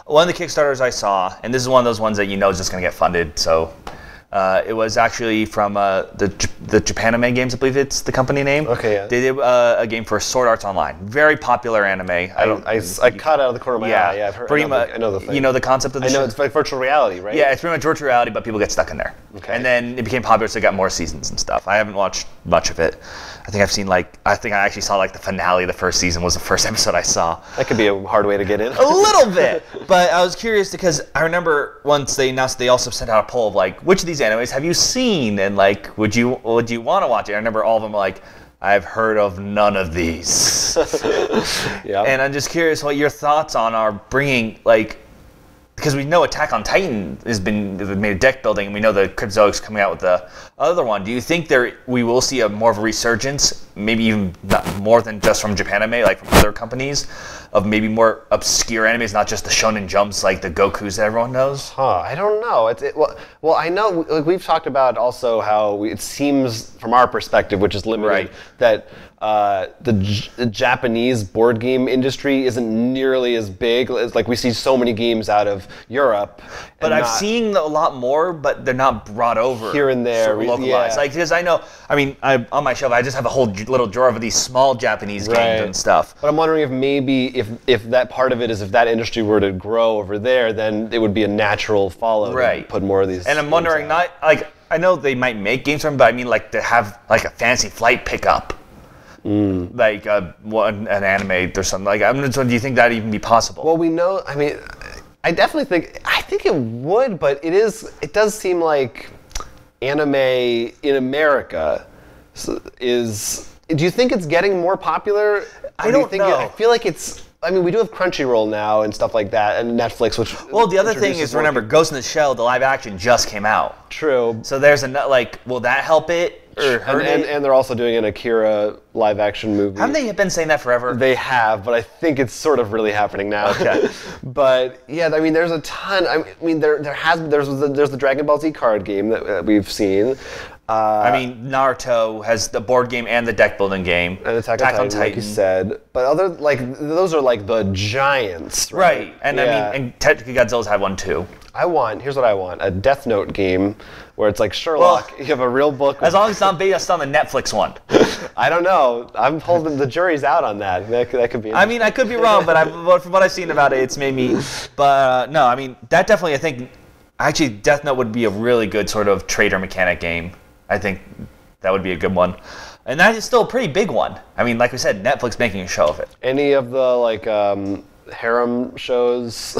One of the Kickstarters I saw, and this is one of those ones that you know is just going to get funded, so it was actually from the Japanime Games, I believe it's the company name. Okay, yeah. They did a game for Sword Arts Online. Very popular anime. I caught out of the corner of my eye. Yeah, I've heard. I know the thing. You know the concept of the show? I know it's like virtual reality, right? Yeah, it's pretty much virtual reality, but people get stuck in there. Okay. And then it became popular, so it got more seasons and stuff. I haven't watched much of it. I think I actually saw like the finale of the first season was the first episode I saw. That could be a hard way to get in. A little bit, but I was curious because I remember once they announced they also sent out a poll of like, which of these animes have you seen, and like, would you want to watch it? I remember all of them were like, I've heard of none of these. Yeah. And I'm just curious what your thoughts are bringing like. Because we know Attack on Titan has made a deck building, and we know the Cryptozoic's coming out with the other one. Do you think we will see more of a resurgence, maybe even not more than just from Japanime, like from other companies, of maybe more obscure animes, not just the Shonen Jumps like the Gokus that everyone knows? I don't know. Well, I know like we've talked about also how it seems from our perspective, which is limited, right, that the Japanese board game industry isn't nearly as big. It's like we see so many games out of Europe. But I've seen a lot more, but they're not brought over here and there, sort of localized. Yeah. Like because I know, on my shelf I just have a whole little drawer of these small Japanese games and stuff. But I'm wondering if maybe if that part of it is if that industry were to grow over there, then it would be a natural follow. Right. To put more of these. And I'm wondering, not like I know they might make games from them, but I mean like to have like a Fantasy Flight pickup. Like an anime or something. Like, do you think that'd even be possible? Well, we know. I mean, I think it would, but it does seem like anime in America is. Do you think it's getting more popular? I don't know. I feel like it's. I mean, we do have Crunchyroll now and stuff like that, and Netflix, which. Well, the other thing is, remember, Ghost in the Shell, the live action just came out. True. So there's will that help it? And they're also doing an Akira live action movie. Haven't they been saying that forever? They have, but I think it's sort of really happening now. Okay. But yeah, I mean, there's a ton. I mean, there's the Dragon Ball Z card game that we've seen. I mean, Naruto has the board game and the deck building game. And Attack on Titan, like you said. But those are like the giants, right? And I mean, and technically Godzilla's had one too. Here's what I want, a Death Note game where it's like Sherlock, you have a real book. As long as it's not based on the Netflix one. I don't know. I'm holding the jury's out on that. That could be. I mean, I could be wrong, but from what I've seen about it, it's made me. But no, I mean, that definitely, I think, actually, Death Note would be a really good sort of trader mechanic game. I think that would be a good one. And that is still a pretty big one. I mean, like we said, Netflix making a show of it. Any of the, harem shows?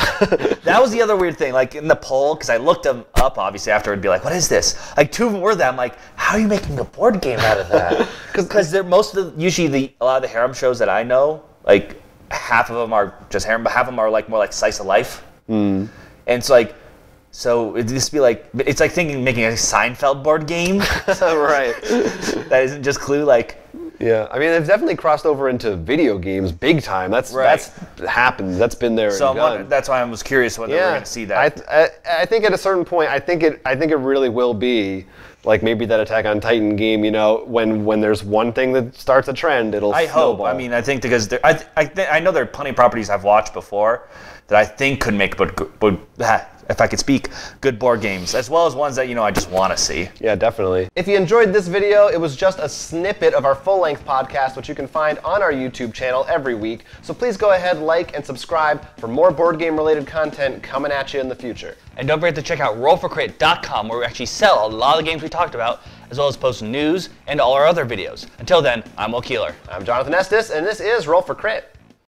That was the other weird thing. Like, in the poll, because I looked them up, obviously, after, it'd be like, what is this? Like, two of them were that. I'm like, how are you making a board game out of that? Because usually a lot of the harem shows that I know, like, half of them are just harem, but half of them are, like, more like slice of life. And it's like, so it'd just be like, it's like making a Seinfeld board game. Right. That isn't just Clue, like. Yeah, I mean, they've definitely crossed over into video games big time. That's happened. That's been there. So that's why I was curious whether we're going to see that. I think at a certain point, I think it really will be like maybe that Attack on Titan game. You know, when there's one thing that starts a trend, it'll. I snowball. hope. I mean, I think because I know there are plenty of properties I've watched before that I think could make if I could speak, good board games, as well as ones that, I just want to see. Yeah, definitely. If you enjoyed this video, it was just a snippet of our full-length podcast, which you can find on our YouTube channel every week. So please go ahead, like, and subscribe for more board game-related content coming at you in the future. And don't forget to check out rollforcrit.com, where we actually sell a lot of the games we talked about, as well as post news and all our other videos. Until then, I'm Will Keeler. I'm Jonathan Estes, and this is Roll for Crit.